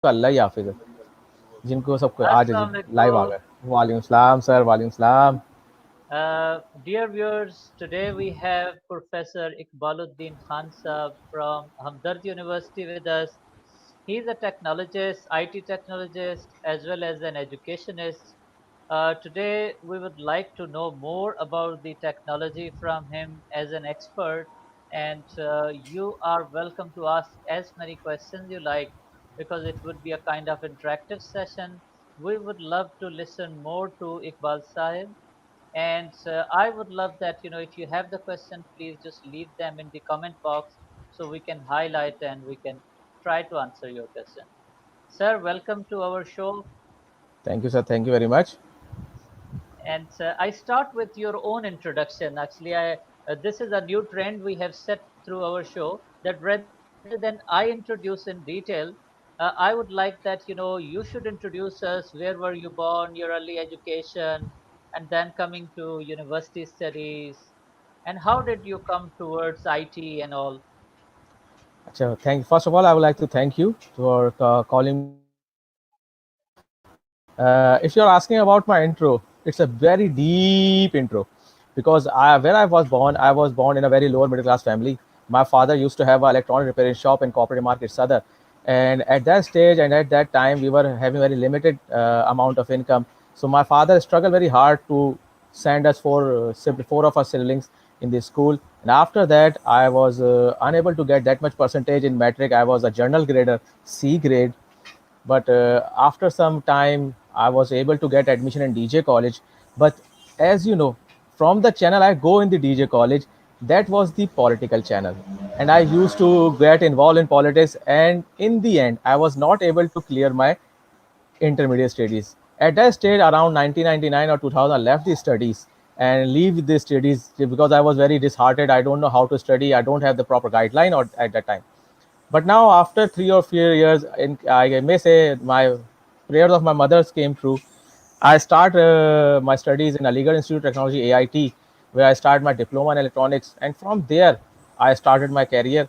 सबका अल्लाह ही हाफिज है, जिनको सबको आज लाइव आ Assalamualaikum. गए। वालेकुम सलाम सर, वालेकुम सलाम। Dear viewers, today we have Professor Iqbaluddin Khan Sahab from Hamdard University with us. He's a technologist, IT technologist, as well as an educationist. Today we would like to know more about the technology from him as an expert, and you are welcome to ask as many questions you like because it would be a kind of interactive session. We would love to listen more to Iqbal Sahib. And I would love that, if you have the question, please just leave them in the comment box so we can highlight and we can try to answer your question. Sir, welcome to our show. Thank you sir, thank you very much. And I start with your own introduction. Actually, this is a new trend we have set through our show that rather than I introduce in detail, I would like that, you should introduce us. Where were you born, your early education, and then coming to university studies, and how did you come towards IT and all? अच्छा, thank first of all I would like to thank you for calling me in this podcast. If you're asking about my intro, it's a very deep intro because where I was born in a very lower middle class family. My father used to have an electronic repairing shop in cooperative market Sadar, and at that stage and at that time we were having very limited amount of income. So my father struggled very hard to send us four of our siblings in the school. And after that, I was unable to get that much percentage in metric. I was a journal grader, C grade, but after some time I was able to get admission in DJ college. But as you know, from the channel I go in the DJ college, that was the political channel, and I used to get involved in politics, and in the end I was not able to clear my intermediate studies. At that stage, around 1999 or 2000, I left the studies and leave the studies because I was very disheartened. I don't know how to study. I don't have the proper guideline or at that time. But now, after 3 or 4 years, I may say my prayers of my mothers came true. I start my studies in Aligarh Institute of Technology (AIT), where I start my diploma in electronics, and from there I started my career.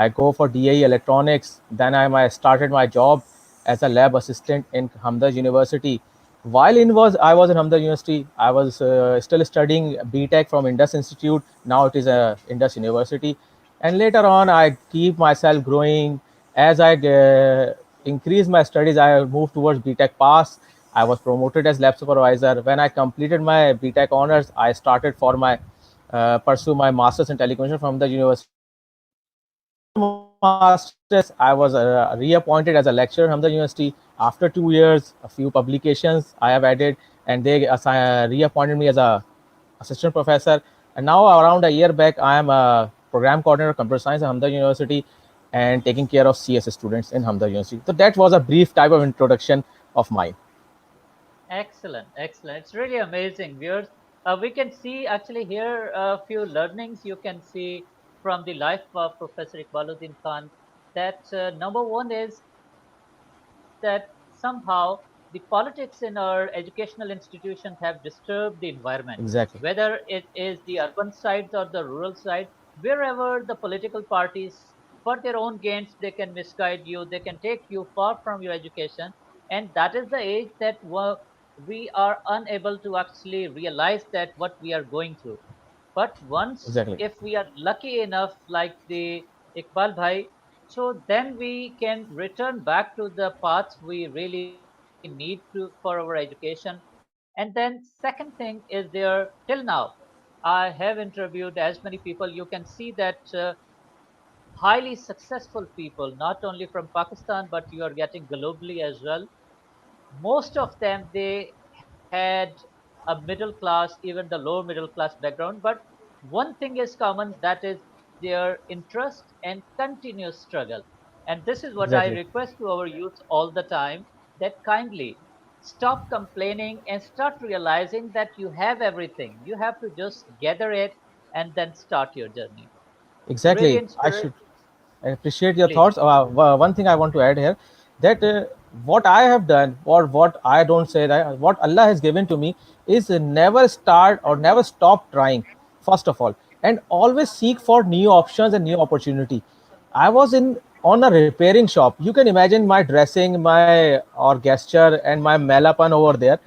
I go for DAE electronics. Then I started my job as a lab assistant in Hamdard University. While I was in Hamdard University, I was still studying BTech from Indus Institute. Now it is a Indus University, and later on I keep myself growing. As I increase my studies, I moved towards BTech pass. I was promoted as lab supervisor. When I completed my BTech honors, I started for my pursue my masters in telecommunication from the university. After masters, I was reappointed as a lecturer from the university. After 2 years, a few publications I have added, and they reappointed me as a assistant professor. And now, around a year back, I am a program coordinator of computer science at Hamdard University and taking care of CS students in Hamdard University. So that was a brief type of introduction of mine. Excellent, excellent. It's really amazing, viewers. We can see actually here a few learnings you can see from the life of Professor Iqbaluddin Khan. That number one is that somehow the politics in our educational institutions have disturbed the environment, Exactly. whether it is the urban sides or the rural side, wherever the political parties, for their own gains, they can misguide you, they can take you far from your education. And that is the age that we are unable to actually realize that what we are going through. But once, Exactly. if we are lucky enough, like the Iqbal Bhai, so then we can return back to the paths we really need to for our education. And then second thing is there till now. I have interviewed as many people. You can see that highly successful people, not only from Pakistan, but you are getting globally as well. Most of them, they had a middle class, even the lower middle class background, but one thing is common, that is their interest and continuous struggle. And this is what I Exactly. request to our youth all the time, that kindly stop complaining and start realizing that you have everything. You have to just gather it and then start your journey. Really Exactly. I appreciate your please. thoughts. One thing I want to add here, that what I have done, or what I don't say that what Allah has given to me is never start or never stop trying. First of all, and always seek for new options and new opportunity. I was in on a repairing shop. You can imagine my dressing, my or gesture, and my malapan over there.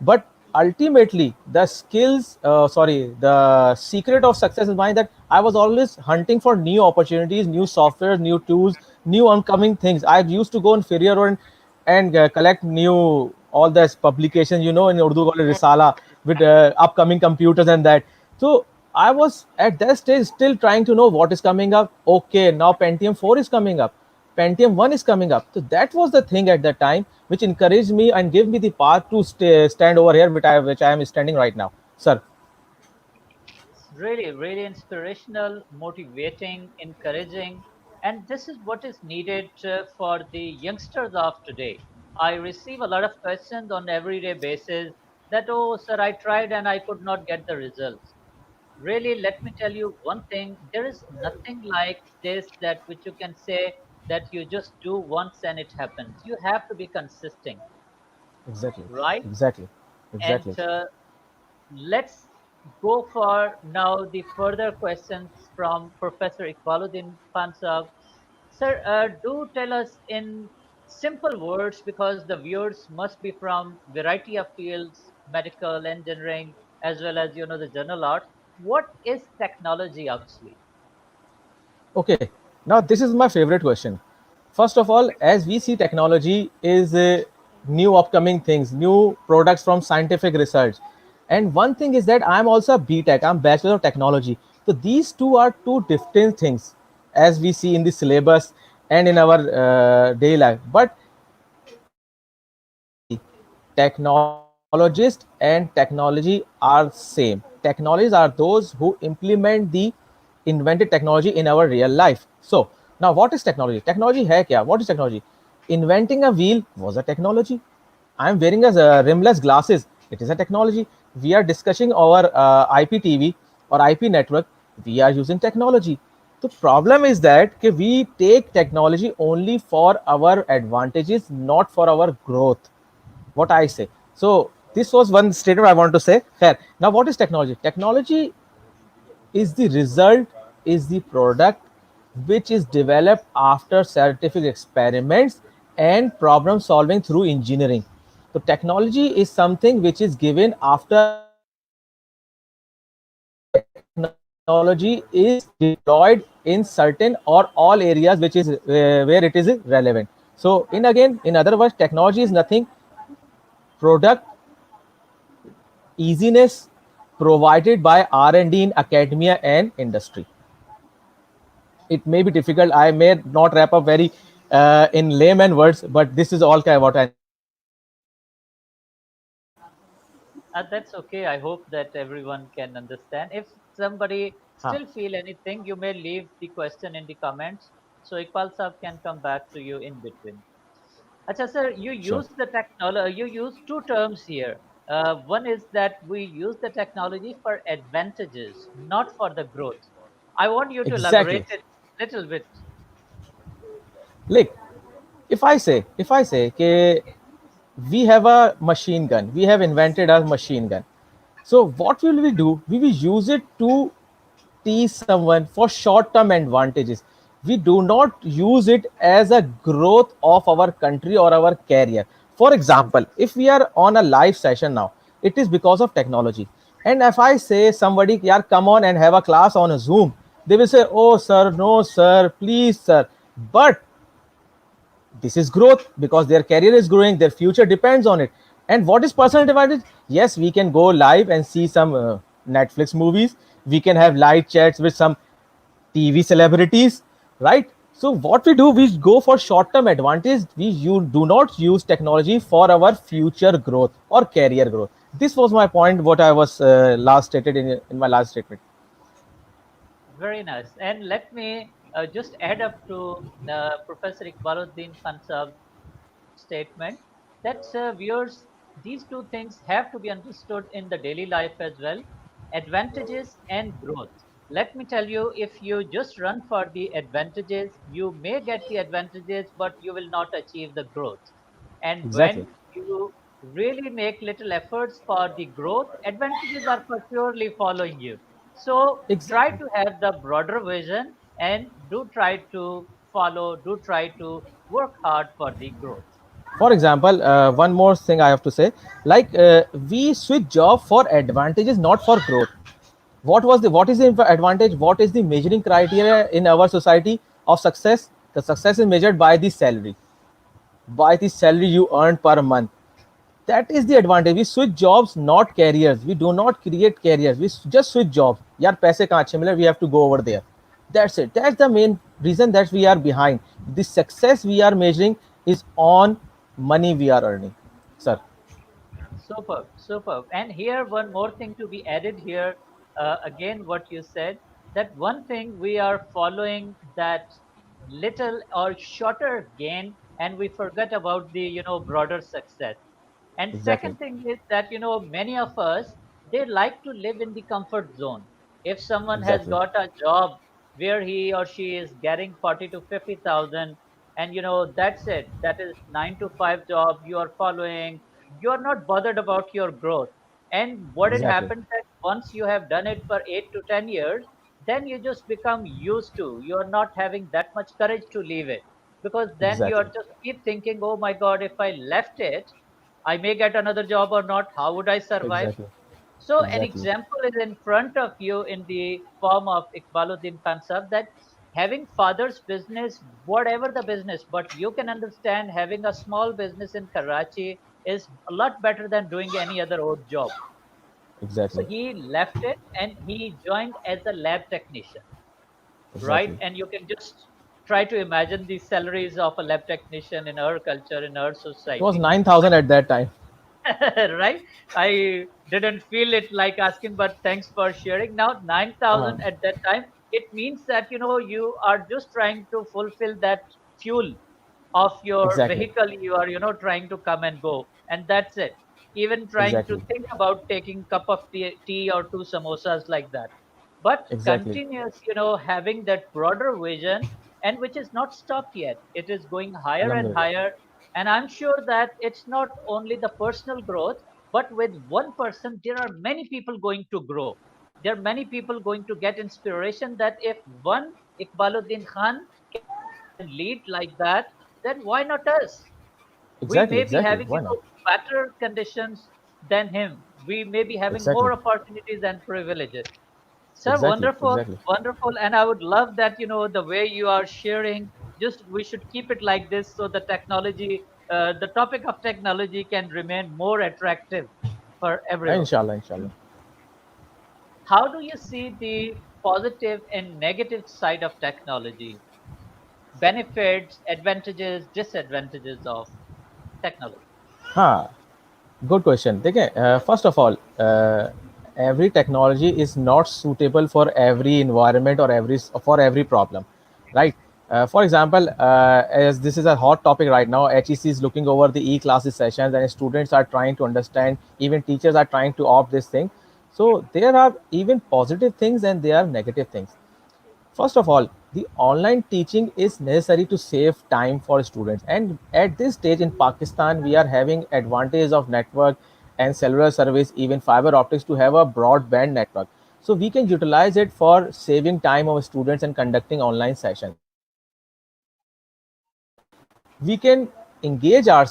But ultimately, the skills, sorry, the secret of success is mine, that I was always hunting for new opportunities, new software, new tools, new oncoming things. I used to go on Ferrier Road and collect new all this publications, in Urdu called Risala, with upcoming computers and that. So I was at that stage still trying to know what is coming up. Okay, now Pentium 4 is coming up. Pentium 1 is coming up. So that was the thing at that time which encouraged me and gave me the path to stand over here, which I am standing right now, sir. It's really, really inspirational, motivating, encouraging, and this is what is needed for the youngsters of today. I receive a lot of questions on everyday basis that, oh, sir, I tried and I could not get the results. Really, let me tell you one thing. There is nothing like this that which you can say that you just do once and it happens. You have to be consistent, Exactly, right? exactly, And exactly. let's go for now the further questions from Professor Iqbaluddin Khan Sahab. Sir, do tell us in simple words, because the viewers must be from variety of fields, medical, engineering, as well as the general arts. What is technology actually? Okay, now this is my favorite question. First of all, as we see, technology is new upcoming things, new products from scientific research. And one thing is that I'm also a BTech, I'm Bachelor of Technology. So these two are two different things as we see in the syllabus and in our daily life. But if we see, technologists and technology are same. Technologists are those who implement the invented technology in our real life. So now, what is technology? Technology hai kya? What is technology? Inventing a wheel was a technology. I am wearing a rimless glasses. It is a technology. We are discussing our IPTV or IP network. We are using technology. The problem is that we take technology only for our advantages, not for our growth. What I say. So this was one statement I want to say. Fair. Now, what is technology? Technology is the result, is the product which is developed after scientific experiments and problem solving through engineering. So technology is something which is given after technology is deployed in certain or all areas which is where it is relevant. So in other words, technology is nothing product easiness provided by R&D in academia and industry. It may be difficult. I may not wrap up very in layman words, but this is all kind of what I need to say. That's okay. I hope that everyone can understand. If somebody Huh, still feel anything, you may leave the question in the comments, so Iqbal Sahab can come back to you in between. Acha sir, you sure. use the technology. You use two terms here. One is that we use the technology for advantages, not for the growth. I want you to Exactly. elaborate it little bit. Like if I say okay, we have a machine gun. We have invented a machine gun. So what will we do? We will use it to tease someone for short-term advantages. We do not use it as a growth of our country or our career. For example, if we are on a live session now, it is because of technology. And if I say somebody, yeah, come on and have a class on a Zoom, they will say, oh, sir, no, sir, please, sir. But this is growth because their career is growing, their future depends on it. And what is personal advantage? Yes, we can go live and see some Netflix movies. We can have live chats with some TV celebrities, right? So what we do, we go for short term advantage. We you do not use technology for our future growth or career growth. This was my point, what I was last stated in my last statement. Very nice. And let me just add up to Professor Iqbaluddin Khan Saab's statement that viewers, these two things have to be understood in the daily life as well, advantages and growth. Let me tell you, if you just run for the advantages, you may get the advantages, but you will not achieve the growth. And Exactly. when you really make little efforts for the growth, advantages are for surely following you. So try Exactly. to have the broader vision and do try to follow, do try to work hard for the growth. For example, one more thing I have to say, like we switch job for advantages, not for growth. What is the advantage? What is the measuring criteria in our society of success? The success is measured by the salary you earn per month. That is the advantage. We switch jobs, not careers. We do not create careers. We just switch jobs. यार पैसे कहाँ अच्छे मिले? We have to go over there. That's it. That's the main reason that we are behind. The success we are measuring is on money we are earning, sir. Superb, superb. And here, one more thing to be added here. Again, what you said, that one thing we are following that little or shorter gain, and we forget about the broader success. And Exactly. second thing is that many of us, they like to live in the comfort zone. If someone has Exactly. got a job where he or she is getting 40 to 50,000, and that's it. That is 9 to 5 job you are following. You are not bothered about your growth. And what it Exactly. happens that once you have done it for 8 to 10 years, then you just become used to. You are not having that much courage to leave it, because then you are Exactly. just keep thinking, oh my God, if I left it, I may get another job or not. How would I survive? Exactly. So an Exactly. example is in front of you in the form of Iqbaluddin Khan Sahab, that having father's business, whatever the business, but you can understand having a small business in Karachi is a lot better than doing any other odd job. So Exactly. he left it and he joined as a lab technician, right? Exactly. And you can just try to imagine the salaries of a lab technician in our culture, in our It was society. 9,000 at that time. Right? I didn't feel it like asking, but thanks for sharing. Now, Uh-huh. 9,000 at that time, it means that, you are just trying to fulfill that fuel of your Exactly. vehicle. You are, trying to come and go. And that's it. Even trying to Exactly. think about taking cup of tea or two samosas like that. But Exactly. continuous, having that broader vision, and which is not stopped yet. It is going higher and Alhamdulillah. higher, and I'm sure that it's not only the personal growth, but with one person, there are many people going to grow. There are many people going to get inspiration that if one Iqbaluddin Khan can lead like that, then why not us? We Exactly. may be Exactly. having, Why not? better conditions than him. We may be having Exactly. more opportunities and privileges. Sir, Exactly. wonderful, Exactly. wonderful. And I would love that, the way you are sharing, just we should keep it like this so the technology, the topic of technology can remain more attractive for everyone. Inshallah. Inshallah. How do you see the positive and negative side of technology? Benefits, advantages, disadvantages of technology? हाँ, good question. देखिए, first of all, every technology is not suitable for every environment or every problem, right? For example, as this is a hot topic right now, HEC is looking over the e-classes sessions, and students are trying to understand. Even teachers are trying to opt this thing. So there are even positive things and there are negative things. First of all, the online teaching is necessary to save time for students. And at this stage in Pakistan, we are having advantage of network and cellular service, even fiber optics, to have a broadband network. So we can utilize it for saving time of students and conducting online sessions. We can engage our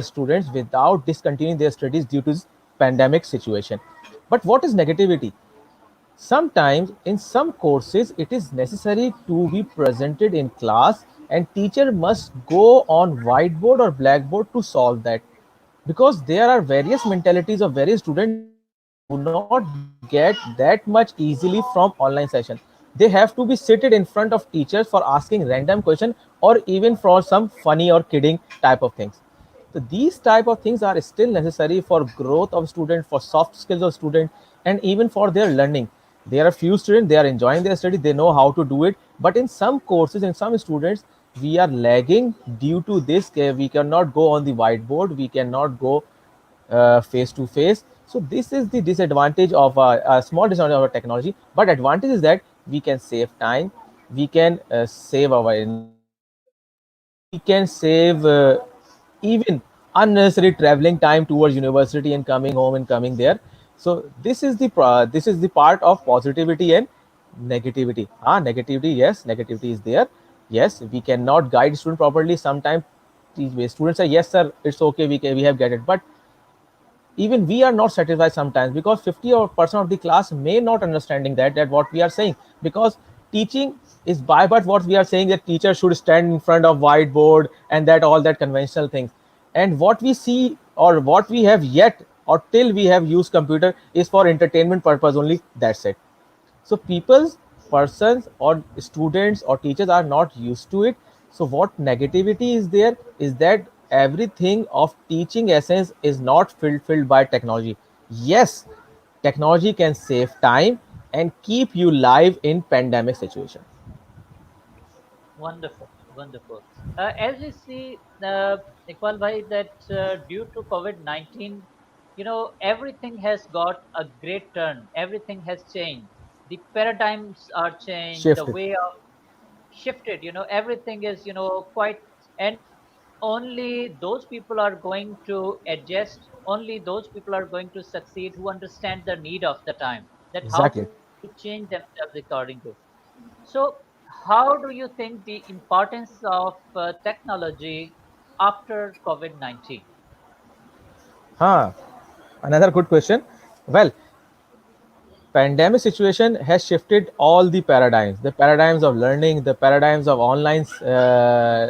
students without discontinuing their studies due to this pandemic situation. But what is negativity? Sometimes in some courses it is necessary to be presented in class, and teacher must go on whiteboard or blackboard to solve that, because there are various mentalities of various students they do not get that much easily from online session. They have to be seated in front of teachers for asking random question, or even for some funny or kidding type of things. So these type of things are still necessary for growth of student, for soft skills of student, and even for their learning. There are few students, they are enjoying their study, they know how to do it, but in some courses, in some students, we are lagging due to this. We cannot go on the whiteboard, we cannot go face to face. So this is the disadvantage of a small disadvantage of our technology. But advantage is that we can save time, we can save our energy, we can save even unnecessary traveling time towards university and coming home and coming there. So this is the part of positivity and negativity. Negativity, yes, negativity is there. Yes, we cannot guide student properly. Sometimes students say, yes sir, it's okay, we have get it, but even we are not satisfied sometimes, because 50% of the class may not understanding that what we are saying, because teaching is by but what we are saying, that teacher should stand in front of whiteboard and that all that conventional things. And what we see, or what we have yet, or till we have used computer, is for entertainment purpose only, that's it. So people's, persons or students or teachers are not used to it. So what negativity is there is that everything of teaching essence is not fulfilled by technology. Yes, technology can save time and keep you live in pandemic situation. Wonderful, wonderful. As we see, Iqbal bhai, that due to COVID-19, everything has got a great turn. Everything has changed. The paradigms are changed. The Shifted. way of shifted. Everything is quite, and only those people are going to adjust. Only those people are going to succeed who understand the need of the time. That how Exactly. to change themselves according to. So, how do you think the importance of technology after COVID 19? Huh. Another good question. Well, pandemic situation has shifted all the paradigms of learning, the paradigms of online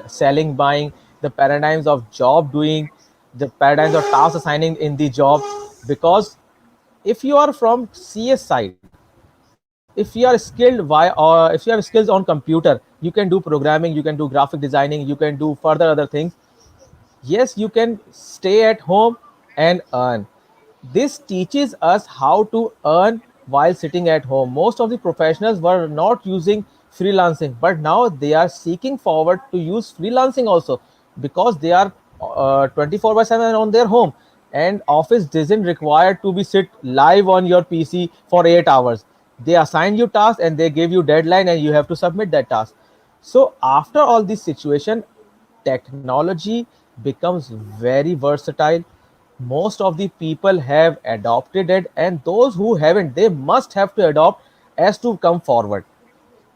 selling, buying, the paradigms of job doing, the paradigms of task assigning in the job. Because if you are from CS side, if you are skilled or if you have skills on computer, you can do programming, you can do graphic designing, you can do further other things. Yes, you can stay at home and earn. This teaches us how to earn while sitting at home. Most of the professionals were not using freelancing, but now they are seeking forward to use freelancing also, because they are 24 by 7 on their home, and office doesn't require to be sit live on your PC for 8 hours. They assign you tasks and they give you deadline and you have to submit that task. So after all this situation, technology becomes very versatile. Most of the people have adopted it, and those who haven't, they must have to adopt as to come forward.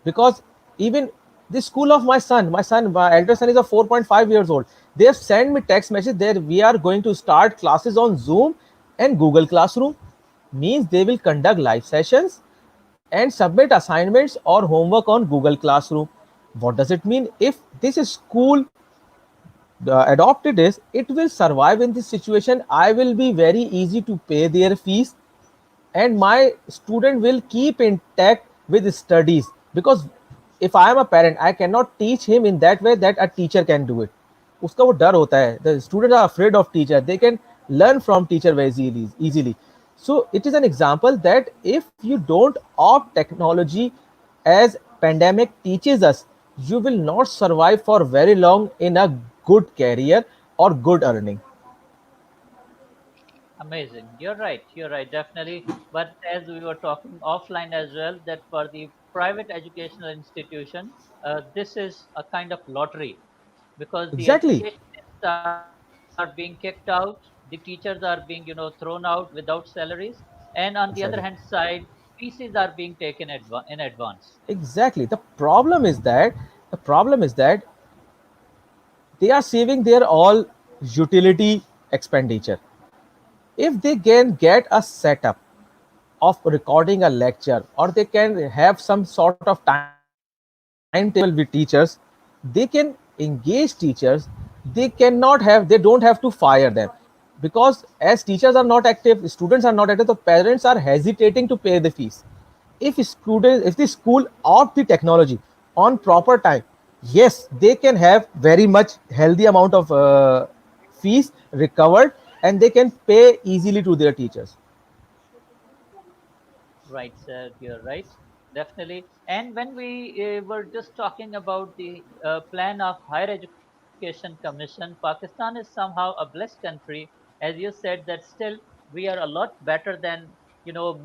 Because even the school of my elder son is a 4.5 years old. They have sent me text message that we are going to start classes on Zoom and Google Classroom. Means they will conduct live sessions and submit assignments or homework on Google Classroom. What does it mean? If this is school adopted is, it will survive in this situation. I will be very easy to pay their fees, and my student will keep intact with studies. Because if I am a parent, I cannot teach him in that way that a teacher can do it. उसका वो डर होता है, the students are afraid of teacher, they can learn from teacher very easily. So it is an example that if you don't opt technology as pandemic teaches us, you will not survive for very long in a good career or good earning. Amazing. You're right, definitely. But as we were talking offline as well, that for the private educational institution, this is a kind of lottery because the Exactly. educationists are being kicked out, the teachers are being, thrown out without salaries, and on the other hand Exactly. side, pieces are being taken in advance. Exactly. The problem is that they are saving their all utility expenditure. If they can get a setup of recording a lecture, or they can have some sort of timetable with teachers, they can engage teachers. They don't have to fire them, because as teachers are not active, students are not active, the parents are hesitating to pay the fees. If the school opt the technology on proper time, yes, they can have very much healthy amount of fees recovered, and they can pay easily to their teachers. Right, sir, you're right. Definitely. And when we were just talking about the plan of Higher Education Commission, Pakistan is somehow a blessed country. As you said, that still we are a lot better than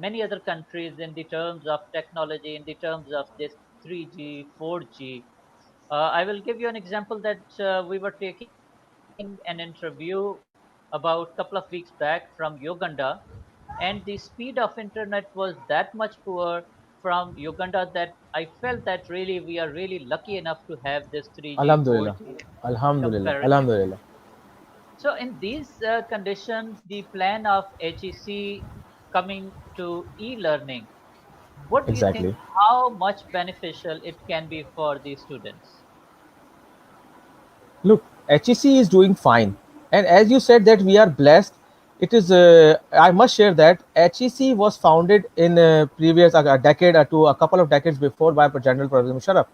many other countries in the terms of technology, in the terms of this 3G, 4G. I will give you an example that we were taking an interview about a couple of weeks back from Uganda, and the speed of internet was that much poor. from Uganda that I felt that really we are really lucky enough to have this 3G, Alhamdulillah. 4G Alhamdulillah. comparatively. Alhamdulillah. So in these conditions, the plan of HEC coming to e-learning, what do you think? Exactly. How much beneficial it can be for the students? Look, HEC is doing fine. And as you said that we are blessed, it is, I must share that HEC was founded in previous a decade or two, a couple of decades before by General Professor Musharraf.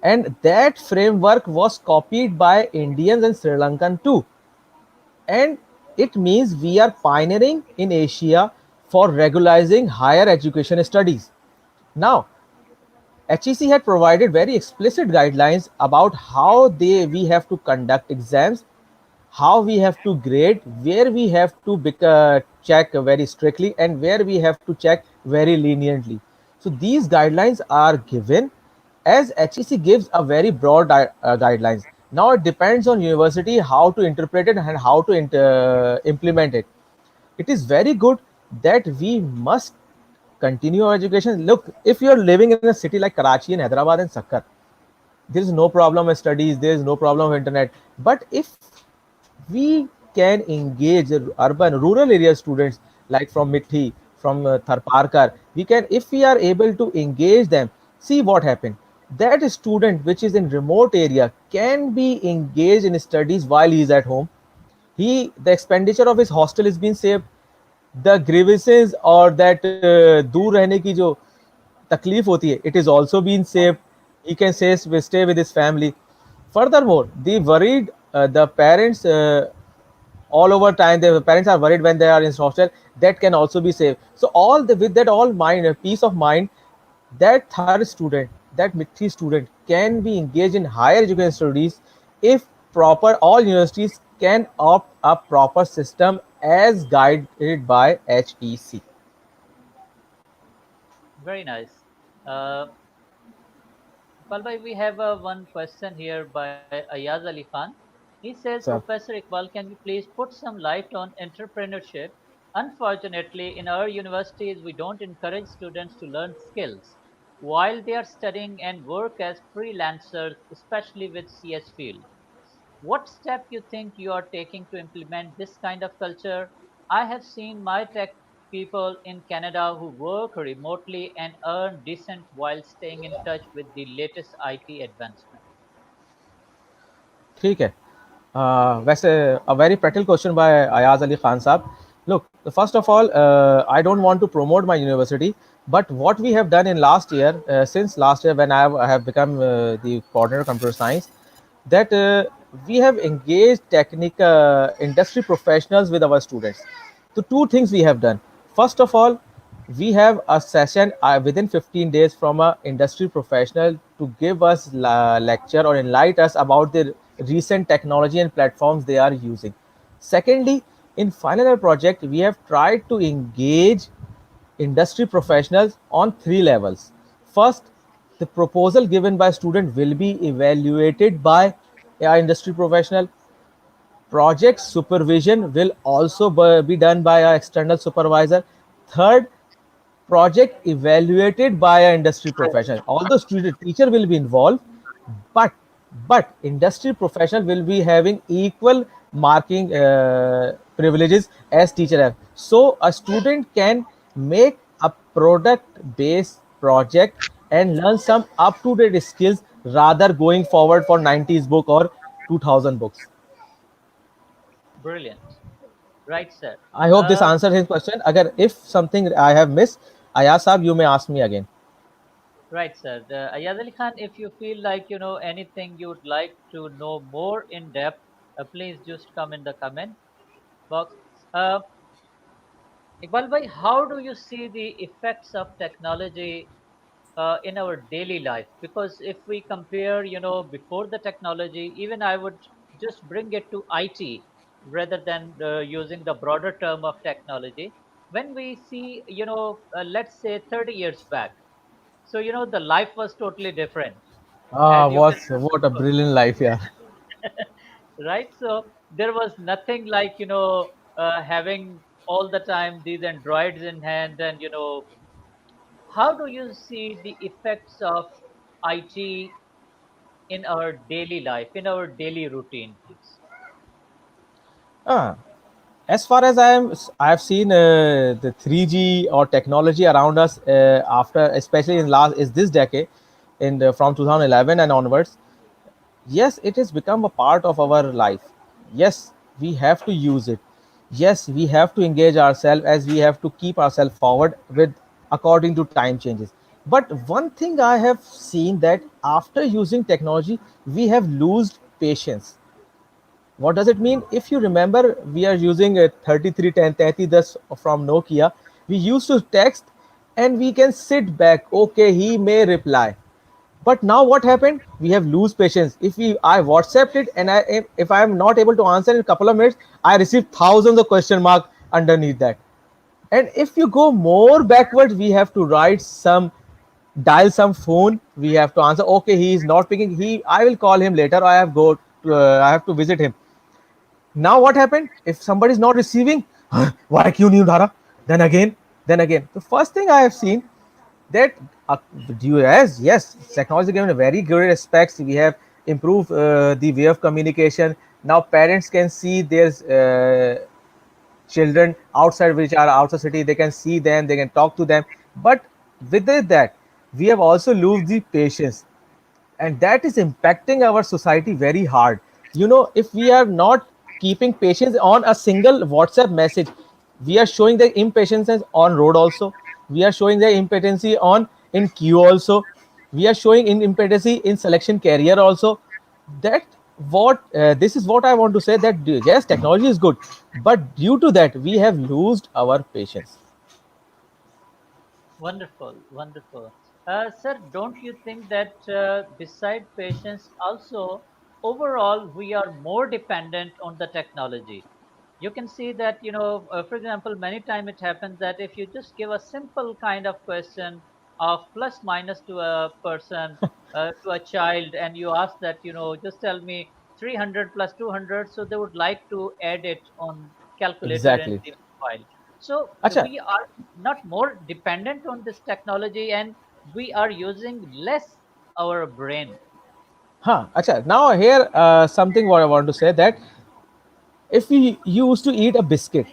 And that framework was copied by Indians and Sri Lankan too. And it means we are pioneering in Asia for regularizing higher education studies. Now, HEC had provided very explicit guidelines about how we have to conduct exams, how we have to grade, where we have to check very strictly, and where we have to check very leniently. So these guidelines are given as HEC gives a very broad guidelines. Now it depends on university how to interpret it and how to implement it. It is very good that we must continue our education. Look, if you are living in a city like Karachi and Hyderabad and Sakkar, there is no problem with studies, there is no problem with internet. But if we can engage urban rural area students like from Mithi, from Tharparkar, we can, if we are able to engage them, see what happened. That student which is in remote area can be engaged in studies while he is at home. He, the expenditure of his hostel is being saved, the grievances or that दूर रहने की जो तकलीफ होती है, it is also being saved. He can stay with his family. Furthermore, the worried the parents all over time, the parents are worried when they are in hostel, that can also be saved. So all the, with that all mind, peace of mind, that third student, that Mithi student can be engaged in higher education studies if proper, all universities can opt a proper system as guided by HEC. Very nice. Uh, Iqbal, we have one question here by Ayaz Ali Khan. He says, So Professor Iqbal, can you please put some light on entrepreneurship? Unfortunately, in our universities, we don't encourage students to learn skills while they are studying and work as freelancers, especially with CS field. What step you think you are taking to implement this kind of culture? I have seen my tech people in Canada who work remotely and earn decent while staying in touch with the latest IT advancement. ठीक है. वैसे a very practical question by Ayaz Ali Khan Saab. Look, first of all, I don't want to promote my university, but what we have done in last year, since last year when I have become the coordinator of computer science, that we have engaged technical industry professionals with our students. So two things we have done. First of all, we have a session within 15 days from a industry professional to give us lecture or enlighten us about the recent technology and platforms they are using. Secondly, in final year project, we have tried to engage industry professionals on three levels. First, the proposal given by student will be evaluated by a industry professional. Project supervision will also be done by an external supervisor. Third, project evaluated by an industry professional. Although student teacher will be involved, but industry professional will be having equal marking privileges as teacher have. So a student can make a product based project and learn some up to date skills rather going forward for 90s book or 2000 books. Brilliant. Right, sir. I hope this Uh, answers his question. Agar if something I have missed, Ayaz Saab, you may ask me again. right, sir. Ayaz Ali Khan, if you feel like you know anything you'd like to know more in depth, please just come in the comment box. Uh, Iqbal bhai, how do you see the effects of technology in our daily life? Because if we compare, you know, before the technology, even I would just bring it to IT rather than using the broader term of technology. When we see, you know, let's say 30 years back, so you know the life was totally different, Ah, as you can what a brilliant life, yeah. right? So there was nothing like you know having all the time these androids in hand and you know how do you see the effects of IT in our daily life, in our daily routine, please? Ah, as far as I've seen the 3G or technology around us after, especially in last is this decade, from 2011 and onwards. Yes, it has become a part of our life. Yes, we have to use it. Yes, we have to engage ourselves, as we have to keep ourselves forward with according to time changes. But one thing I have seen, that after using technology, we have lost patience. What does it mean? If you remember, we are using a 3310 this from Nokia. We used to text and we can sit back. Okay, he may reply. But now what happened? We have lose patience. If we I WhatsApped it and if I am not able to answer in a couple of minutes, I receive thousands of question mark underneath that. And if you go more backwards, we have to write some, dial some phone. We have to answer. Okay, he is not picking. I will call him later. I have to visit him. Now what happened? If somebody is not receiving, why क्यों नहीं उठा रहा? Then again. The first thing I have seen, that uh, yes, technology given a very great aspects. We have improved the way of communication. Now parents can see their children outside, which are outside city. They can see them, they can talk to them. But with that, we have also lose the patience, and that is impacting our society very hard. If we are not keeping patience on a single WhatsApp message, we are showing the impatience on road also. We are showing the impotency on in queue also. We are showing in impotency in selection career also. That what This is what I want to say, that yes, technology is good, but due to that we have lost our patience. Wonderful, wonderful. Sir, don't you think that beside patience, also overall we are more dependent on the technology? You can see that, for example, many times it happens that if you just give a simple kind of question of plus minus to a person, to a child, and you ask that, just tell me 300 plus 200, so they would like to add it on calculator in Exactly. the file. So Acha. we are not more dependent on this technology, and we are using less our brain. Acha. Now here, something what I want to say, that if we used to eat a biscuit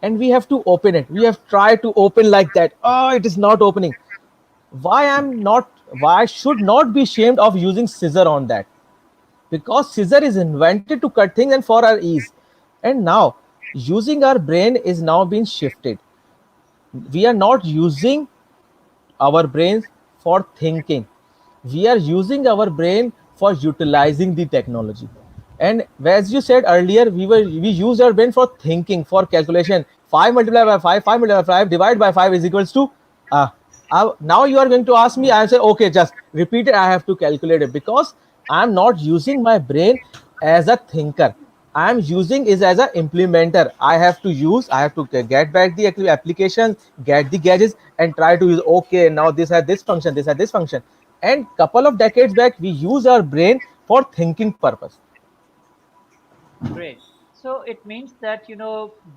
and we have to open it, we have tried to open like that, oh, it is not opening. Why should not be ashamed of using scissor on that? Because scissor is invented to cut things and for our ease. And now using our brain is now being shifted. We are not using our brains for thinking. We are using our brain for utilizing the technology. And as you said earlier, we use our brain for thinking, for calculation. 5 multiplied by 5, 5 multiplied by 5 divided by 5 is equals to uh, now you are going to ask me, I say okay, just repeat it. I have to calculate it, because I am not using my brain as a thinker. I am using is as a implementer. I have to get back the applications, get the gadgets, and try to use. Okay, now this has this function, this has this function. And couple of decades back, we use our brain for thinking purpose. Great. So it means that,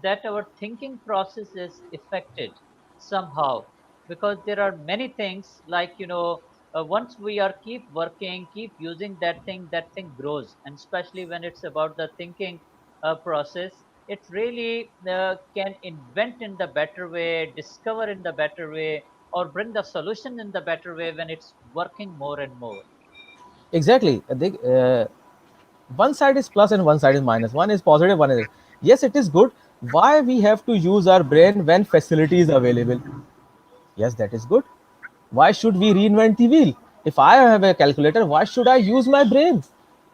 that our thinking process is affected somehow, because there are many things like, once we are keep working, keep using that thing grows. And especially when it's about the thinking process, it really can invent in the better way, discover in the better way, or bring the solution in the better way when it's working more and more. Exactly. One side is plus and one side is minus. One is positive, one is, yes, it is good. Why we have to use our brain when facility is available? Yes, that is good. Why should we reinvent the wheel? If I have a calculator, why should I use my brain?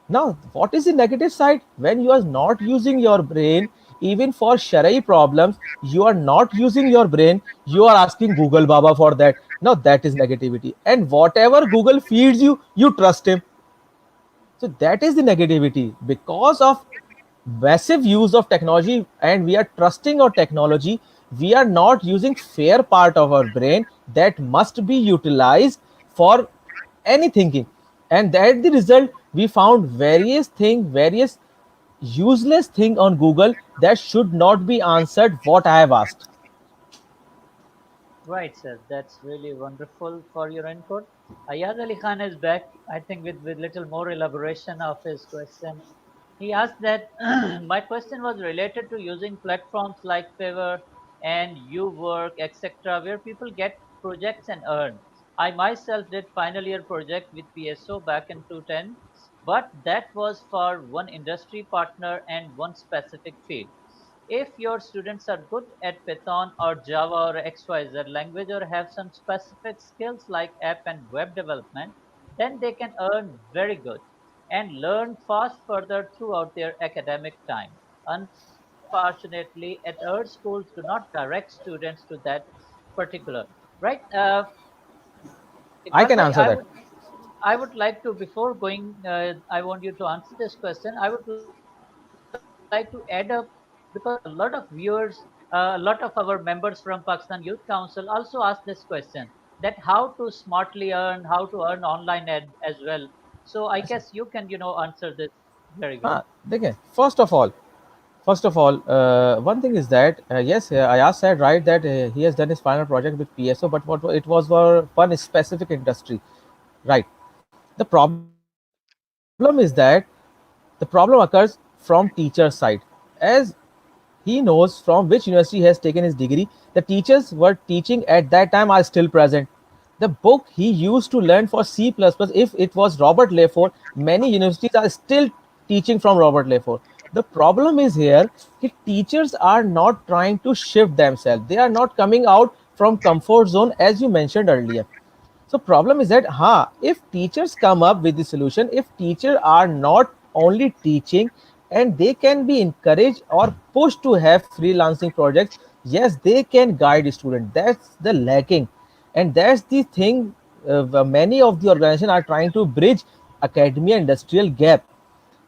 Now, what is the negative side? When you are not using your brain, even for Sharai problems, you are not using your brain, you are asking Google Baba for that. Now, that is negativity. And whatever Google feeds you, you trust him. So, that is the negativity. Because of massive use of technology and we are trusting our technology, we are not using fair part of our brain that must be utilized for any thinking. And that the result, we found various useless thing on Google that should not be answered what I have asked. Right, sir. That's really wonderful for your input. Ayaz Ali Khan is back, I think, with little more elaboration of his question. He asked that my question was related to using platforms like Fiverr and Uwork, etc., where people get projects and earn. I myself did final year project with PSO back in 2010, but that was for one industry partner and one specific field. If your students are good at Python or Java or XYZ language or have some specific skills like app and web development, then they can earn very good and learn fast further throughout their academic time. Unfortunately, at our schools do not direct students to that particular. Right? Iqbal I bhai, can answer that. I would like to, before going, I want you to answer this question. I would like to add up because a lot of viewers, a lot of our members from Pakistan Youth Council also ask this question that how to smartly earn, how to earn online as well. So I guess you can, answer this very well. देखिए, first of all, one thing is that yes, Ayaz said right that he has done his final project with PSO, but what it was for one specific industry, right? The problem is that the problem occurs from teacher side, as he knows from which university he has taken his degree. The teachers were teaching at that time are still present. The book he used to learn for C++, if it was Robert Lefort, many universities are still teaching from Robert Lefort. The problem is here that teachers are not trying to shift themselves. They are not coming out from comfort zone, as you mentioned earlier. So problem is that if teachers come up with the solution, if teachers are not only teaching and they can be encouraged or pushed to have freelancing projects, yes, they can guide students. That's the lacking, and that's the thing. Many of the organizations are trying to bridge academia industrial gap.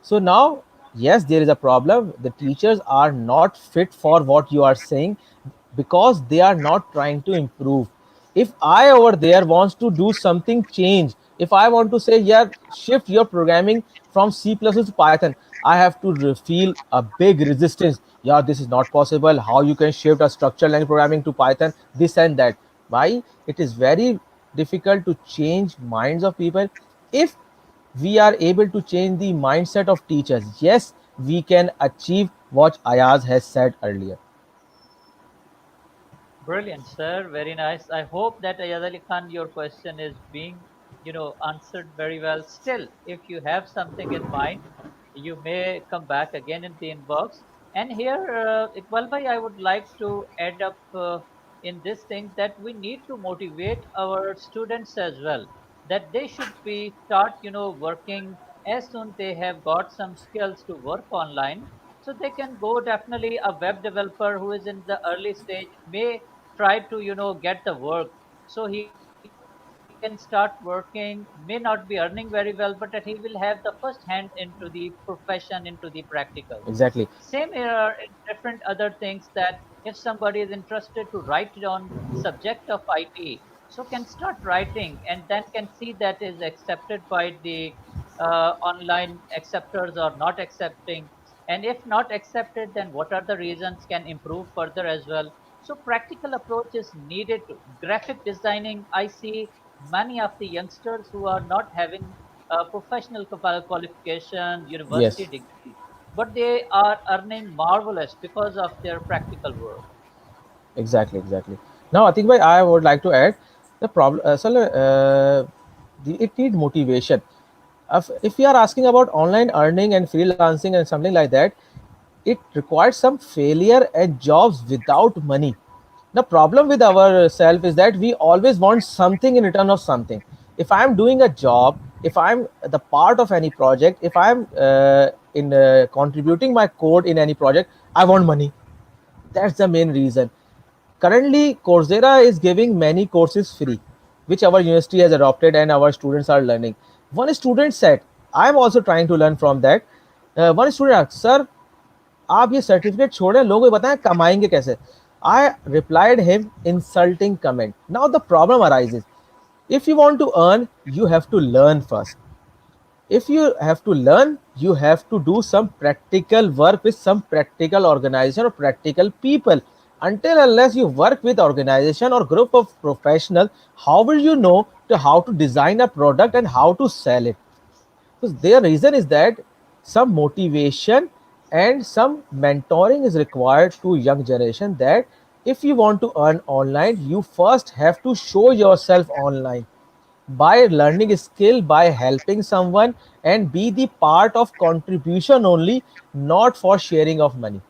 So now, yes, there is a problem. The teachers are not fit for what you are saying because they are not trying to improve. If I over there wants to do something change, if I want to say, yeah, shift your programming from C++ to Python, I have to feel a big resistance. Yeah, this is not possible. How you can shift a structural language programming to Python, this and that. Why? It is very difficult to change minds of people. If we are able to change the mindset of teachers, yes, we can achieve what Ayaz has said earlier. Brilliant, sir. Very nice. I hope that Ayaz Ali Khan, your question is being, answered very well. Still, if you have something in mind, you may come back again in the inbox. And here, Iqbal bhai, I would like to add up in this thing that we need to motivate our students as well. That they should be start, working as soon they have got some skills to work online. So they can go definitely a web developer who is in the early stage may try to get the work so he can start working, may not be earning very well, but that he will have the first hand into the profession, into the practical. Same Exactly. here in different other things, that if somebody is interested to write it on subject of IT, so can start writing and then can see that is accepted by the online acceptors or not accepting. And if not accepted, then what are the reasons can improve further as well. So practical approach is needed to graphic designing. I see many of the youngsters who are not having a professional qualification, university Yes. degree, but they are earning marvelous because of their practical work. Exactly. Exactly. Now, Atik bhai, I would like to add the problem. It need motivation. If we are asking about online earning and freelancing and something like that, it requires some failure and jobs without money. The problem with ourselves is that we always want something in return of something. If I'm doing a job, if I'm the part of any project, if I'm in contributing my code in any project, I want money. That's the main reason. Currently, Coursera is giving many courses free, which our university has adopted and our students are learning. One student said, I am also trying to learn from that. One student asked, sir, आप ये certificate छोड़ें, लोगों को बताएं कमाएंगे कैसे. I replied him insulting comment. Now the problem arises. If you want to earn, you have to learn first. If you have to learn, you have to do some practical work with some practical organization or practical people. Until unless you work with organization or group of professionals, how will you know to how to design a product and how to sell it? So their reason is that some motivation and some mentoring is required to young generation, that if you want to earn online, you first have to show yourself online by learning a skill, by helping someone, and be the part of contribution only, not for sharing of money.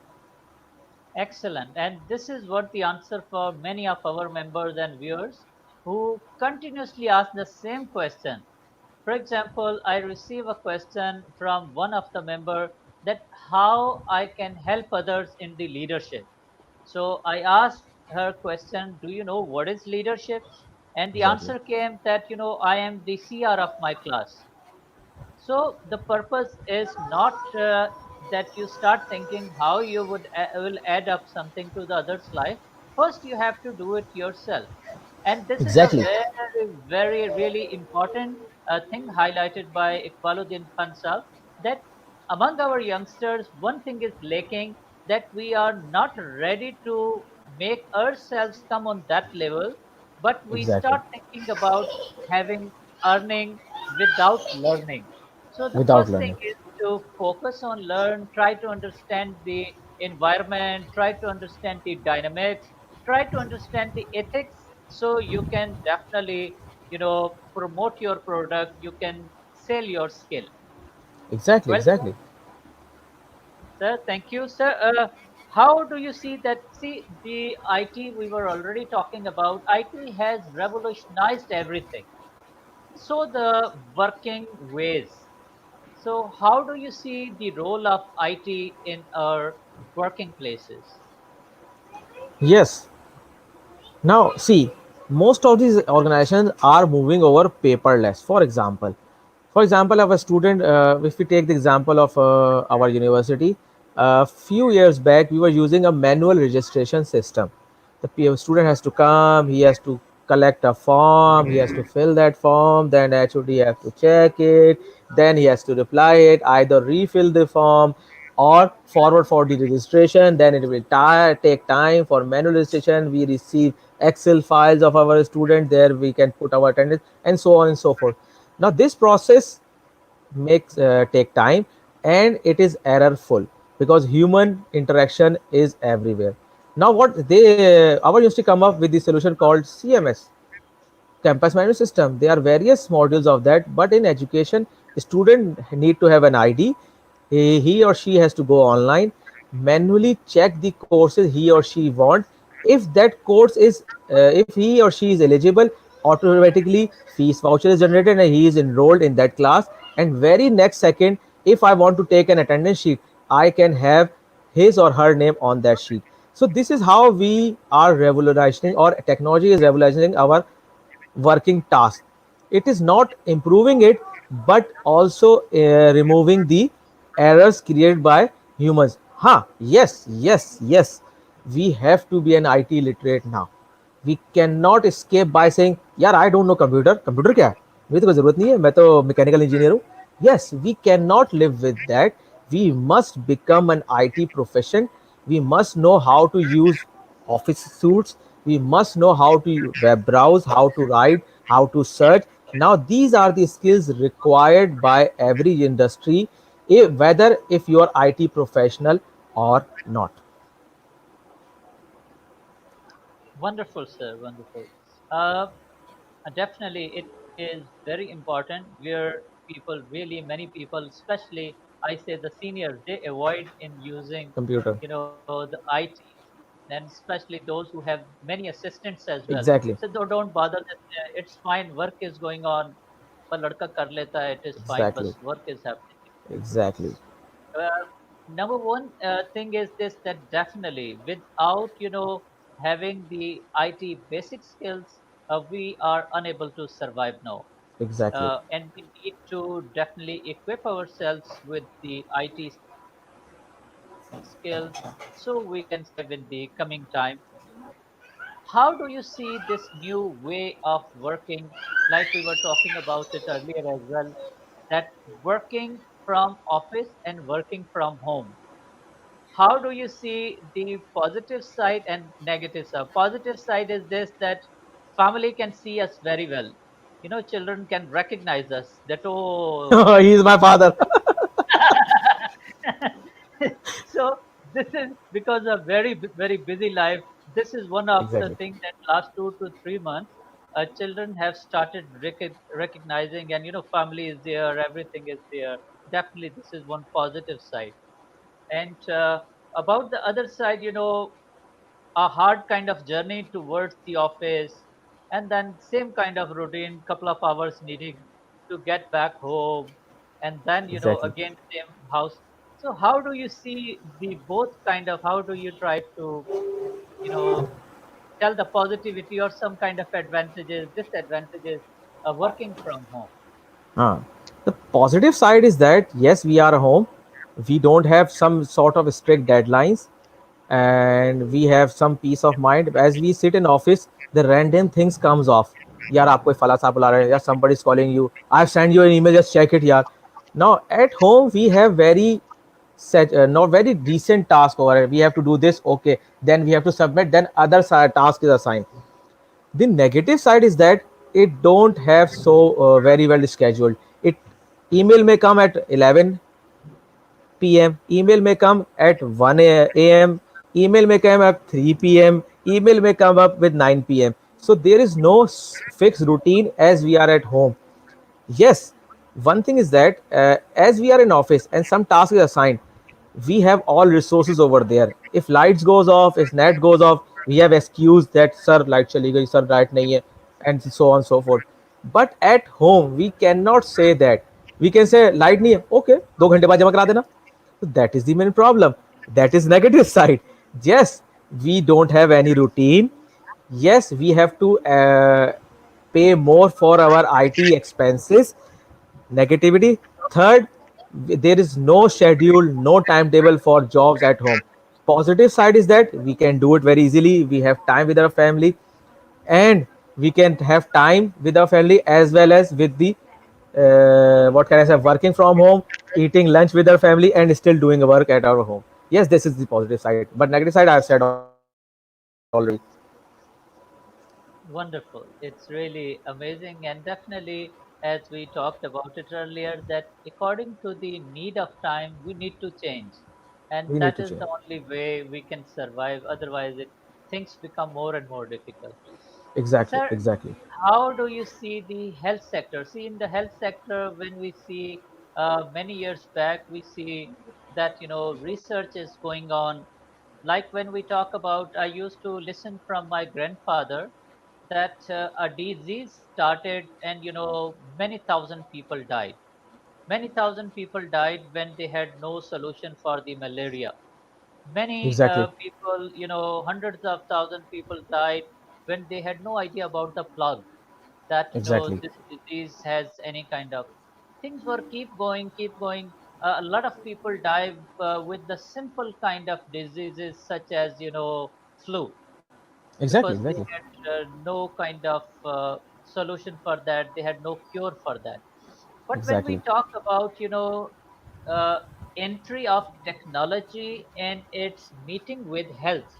Excellent. And this is what the answer for many of our members and viewers who continuously ask the same question. For example, I receive a question from one of the member that how I can help others in the leadership. So I asked her question, do you know what is leadership? And the Exactly. answer came that, I am the CR of my class. So the purpose is not that you start thinking how you will add up something to the other's life. First, you have to do it yourself. And this is a Exactly. very, very, really important thing highlighted by Iqbaluddin Khan Sahab, that among our youngsters, one thing is lacking, that we are not ready to make ourselves come on that level, but we Exactly. start thinking about having earning without learning. So the Without first thing learning. is to focus on learn, try to understand the environment, try to understand the dynamics, try to understand the ethics, so you can definitely, promote your product, you can sell your skill. Exactly. Well, Exactly. sir, thank you, sir. How do you see that? See, the IT we were already talking about, IT has revolutionized everything. So the working ways. So how do you see the role of IT in our working places? Yes. Now, see, most of these organizations are moving over paperless. For example, of a student, if we take the example of our university, a few years back, we were using a manual registration system. The student has to come, he has to collect a form, he has to fill that form, then HOD have to check it, then he has to reply it, either refill the form or forward for the registration. Then it will take time for manual registration. We receive Excel files of our student, there we can put our attendance, and so on and so forth. Now this process makes take time, and it is errorful because human interaction is everywhere. Now what our university come up with the solution called CMS, campus management system. There are various modules of that, but in education, student need to have an ID. He or she has to go online, manually check the courses he or she want. If that course is, if he or she is eligible, automatically fees voucher is generated and he is enrolled in that class. And very next second, if I want to take an attendance sheet, I can have his or her name on that sheet. So this is how we are revolutionizing, or technology is revolutionizing our working task. It is not improving it, but also removing the errors created by humans. Yes, yes, yes. We have to be an IT literate now. We cannot escape by saying, यार I don't know computer. Computer क्या है? मुझे तो कोई जरूरत नहीं है. मैं तो mechanical engineer हूँ. Yes, we cannot live with that. We must become an IT profession. We must know how to use office suits. We must know how to web browse, how to write, how to search. Now these are the skills required by every industry, whether if you are IT professional or not. Wonderful, sir. Wonderful. Uh, Definitely, it is very important where people really, many people, especially I say the seniors, they avoid in using, Computer. the IT, and especially those who have many assistants as well. Exactly. So don't bother. That, it's fine. Work is going on. पर लड़का कर लेता है. It is fine. Exactly. बस work is happening. Exactly. Uh, Number one thing is this, that definitely without having the IT basic skills, we are unable to survive now, Exactly. and we need to definitely equip ourselves with the IT skills so we can survive in the coming time. How do you see this new way of working, like we were talking about it earlier as well, that working from office and working from home? how do you see the positive side and negative side? Positive side is this, that family can see us very well. Children can recognize us that, oh, He is my father. so this is because of very busy life. This is one of the Exactly. things that last 2 to 3 months, children have started recognizing, and family is there, everything is there. Definitely, this is one positive side. And about the other side, a hard kind of journey towards the office, and then same kind of routine, couple of hours needing to get back home, and then Exactly. again same house. So how do you see the both kind of, how do you try to you know tell the positivity or some kind of advantages, disadvantages working from home? Ah. The positive side is that yes, we are home. We don't have some sort of strict deadlines, and we have some peace of mind. As we sit in office, the random things comes off. यार आपको फला सा बुला रहे हैं, या somebody is calling you. I've sent you an email. Just check it, यार. Now at home we have very not very decent task over it. We have to do this. Okay, then we have to submit. Then other side task is assigned. The negative side is that it don't have so very well scheduled. It email may come at 11 p.m. Email may come at 1 a.m. Email may come at 3 p.m. Email may come up with 9 p.m. So there is no fixed routine as we are at home. Yes, one thing is that as we are in office and some task is assigned, we have all resources over there. If lights goes off, if net goes off, we have excuse that sir light chali gayi, sir light nahi hai, and so on and so forth. But at home we cannot say that. We can say light nahi hai, okay, 2 घंटे बाद जमा करा देना. So that is the main problem. That is negative side. Yes, we don't have any routine. Yes, we have to pay more for our IT expenses. Negativity. Third, there is no schedule, no timetable for jobs at home. Positive side is that we can do it very easily. We have time with our family, and we can have time with our family as well as with the what can I say, working from home, eating lunch with our family, and still doing work at our home. Yes, this is the positive side. But negative side, I've said already. Wonderful. It's really amazing. And definitely, as we talked about it earlier, that according to the need of time, we need to change. And We need that to is change. the only way we can survive. Otherwise, things become more and more difficult. Exactly, Sir, exactly, how do you see the health sector? See, in the health sector, when we see many years back, we see that, research is going on. Like when we talk about, I used to listen from my grandfather that a disease started, and many thousand people died. Many thousand people died when they had no solution for the malaria. Many exactly, people, hundreds of thousand people died when they had no idea about the plug, that exactly, this disease has any kind of. Things were keep going. A lot of people die with the simple kind of diseases such as flu, exactly, because they exactly, had no kind of solution for that. They had no cure for that. But when we exactly. talk about uh, entry of technology and its meeting with health,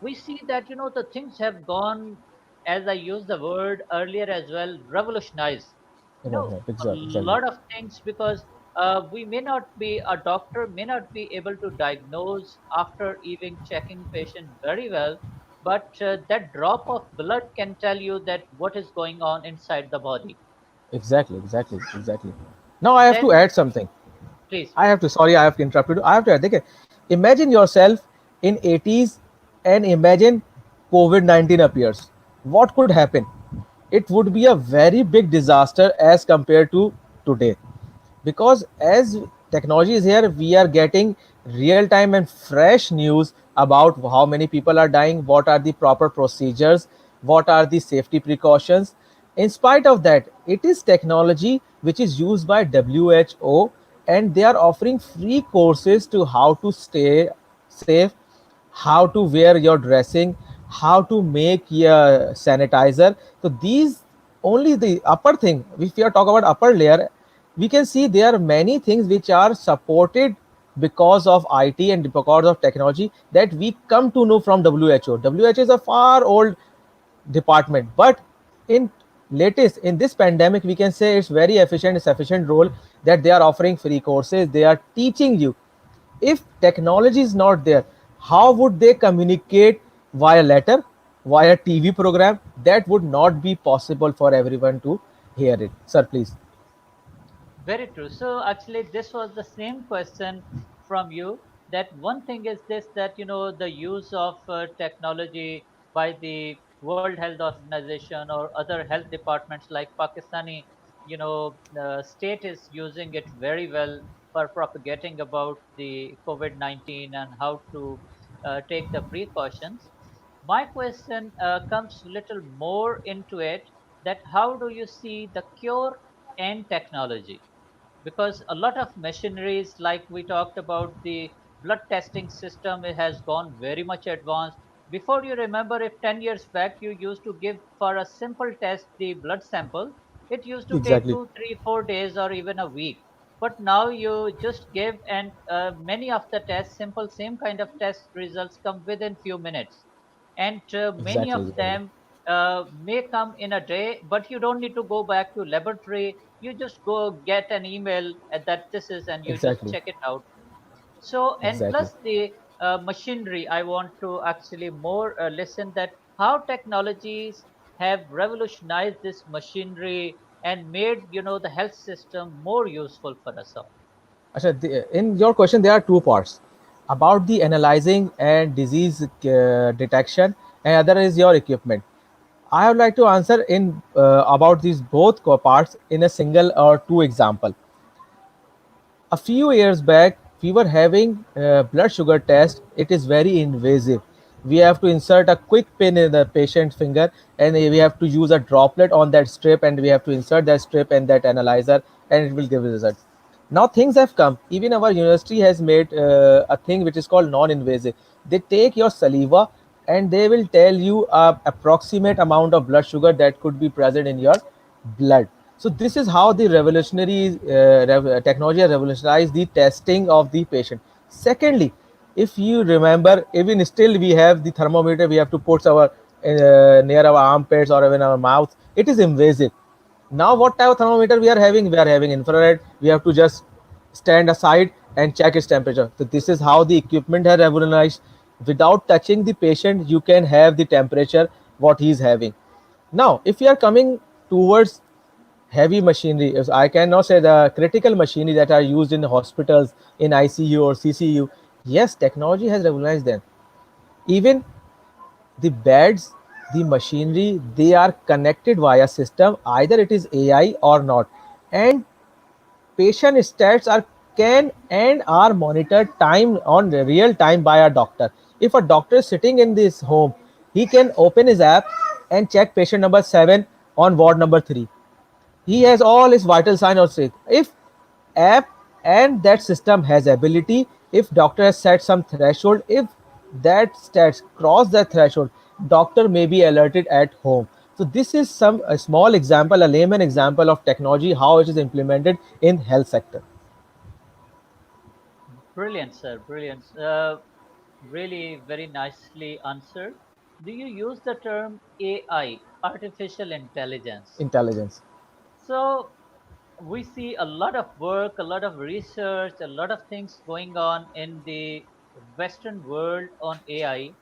we see that the things have gone, as I used the word earlier as well, revolutionized. you Right, know right, a exactly, lot of things, because we may not be, a doctor may not be able to diagnose after even checking patient very well, but that drop of blood can tell you that what is going on inside the body. exactly, exactly, exactly. Now I have to Then add something. please, I have to. Sorry, I have to interrupt you. I have to add. देखिए, imagine yourself in 80s and imagine COVID-19 appears. What could happen? It would be a very big disaster as compared to today, because as technology is here, we are getting real time and fresh news about how many people are dying, what are the proper procedures, what are the safety precautions. In spite of that, it is technology which is used by WHO, and they are offering free courses to how to stay safe, how to wear your dressing, how to make your sanitizer. So these only the upper thing. If we are talking about upper layer, we can see there are many things which are supported because of IT and because of technology that we come to know from WHO. WHO is a far old department, but in latest in this pandemic we can say it's very efficient, sufficient role that they are offering free courses, they are teaching you. If technology is not there, how would they communicate via letter, via TV program? That would not be possible for everyone to hear it. Sir, please. Very true. So actually, this was the same question from you. That one thing is this, that the use of technology by the World Health Organization or other health departments like Pakistani, state is using it very well for propagating about the COVID-19 and how to take the precautions. My question comes little more into it, that how do you see the cure and technology? Because a lot of machineries, like we talked about, the blood testing system, it has gone very much advanced. Before, you remember, if 10 years back you used to give for a simple test the blood sample, it used to take Exactly. 2 3 4 days or even a week. But now you just give, and many of the tests, simple same kind of test results come within few minutes. And many Exactly. of Exactly. them may come in a day, but you don't need to go back to laboratory. You just go get an email that this is, and you just Exactly. check it out. So, and Exactly. plus the machinery, I want to actually more listen that how technologies have revolutionized this machinery and made the health system more useful for us all. Asha, in your question, there are two parts about the analyzing and disease detection, and other is your equipment. I would like to answer in about these both parts in a single or two example. A few years back we were having blood sugar test. It is very invasive. We have to insert a quick pin in the patient's finger, and we have to use a droplet on that strip, and we have to insert that strip and that analyzer, and it will give a result. Now things have come. Even our university has made a thing which is called non-invasive. They take your saliva and they will tell you a approximate amount of blood sugar that could be present in your blood. So this is how the revolutionary technology has revolutionized the testing of the patient. Secondly, if you remember, even still we have the thermometer. We have to put our near our armpits or even our mouth. It is invasive. Now what type of thermometer we are having? We are having infrared. We have to just stand aside and check its temperature. So this is how the equipment has revolutionized. Without touching the patient, you can have the temperature what he is having. Now, if you are coming towards heavy machinery, I cannot say the critical machinery that are used in hospitals, in ICU or CCU. Yes, technology has revolutionized them. Even the beds, the machinery, they are connected via system. Either it is AI or not, and patient stats are can and are monitored time on real time by a doctor. If a doctor is sitting in this home, he can open his app and check patient number 7 on ward number 3. He has all his vital sign or sick. If app and that system has ability, if doctor has set some threshold, if that stats cross that threshold, doctor may be alerted at home. So this is some a small example, a layman example of technology, how it is implemented in health sector. Brilliant, sir. Brilliant. Really very nicely answered. Do you use the term AI, artificial intelligence? Intelligence. So we see a lot of work, a lot of research, a lot of things going on in the Western world on AI.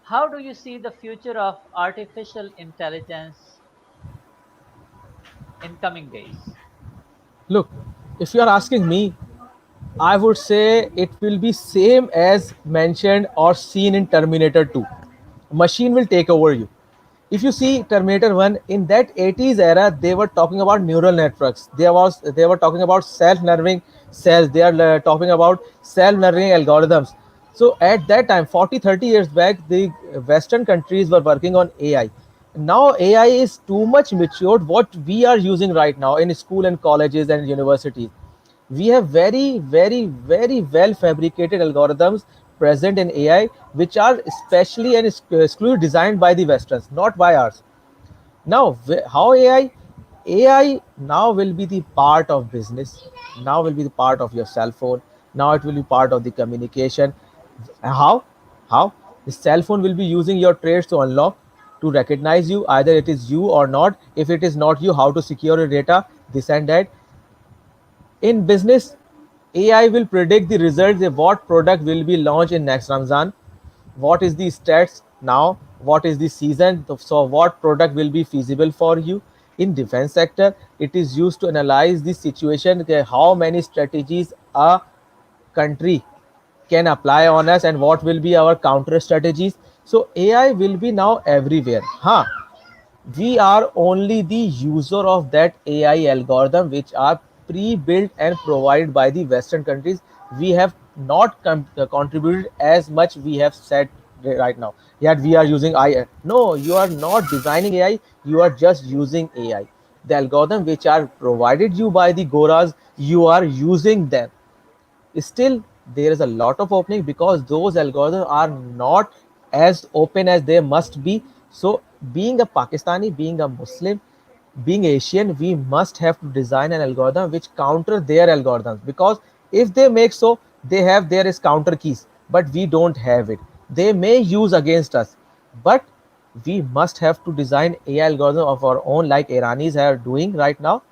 How do you see the future of artificial intelligence in coming days? Look, if you are asking me, I would say it will be same as mentioned or seen in Terminator 2. Machine will take over you. If you see Terminator 1, in that 80s era, they were talking about neural networks. They were talking about self-nerving cells. They are talking about self-nerving algorithms. So at that time, 40, 30 years back, the Western countries were working on AI. Now AI is too much matured. What we are using right now in school and colleges and universities, we have very, very, very well fabricated algorithms present in AI, which are especially and exclusively designed by the Westerns, not by ours. Now, how AI? AI now will be the part of business. Now will be the part of your cell phone. Now it will be part of the communication. How? How? The cell phone will be using your traits to unlock, to recognize you, either it is you or not. If it is not you, how to secure your data, this and that. In business, AI will predict the results of what product will be launched in next Ramzan, what is the stats now, what is the season, so what product will be feasible for you. In defense sector, it is used to analyze the situation, okay, how many strategies a country can apply on us and what will be our counter strategies. So AI will be now everywhere. Huh, we are only the user of that AI algorithm which are pre-built and provided by the Western countries. We have not contributed as much we have said right now. Yet we are using AI. No, you are not designing AI. You are just using AI. The algorithm which are provided you by the Goras, you are using them. Still there is a lot of opening because those algorithms are not as open as they must be. So being a Pakistani, being a Muslim, being Asian, we must have to design an algorithm which counter their algorithms, because if they make so, they have there is counter keys, but we don't have it. They may use against us, but we must have to design AI algorithm of our own, like Iranis are doing right now.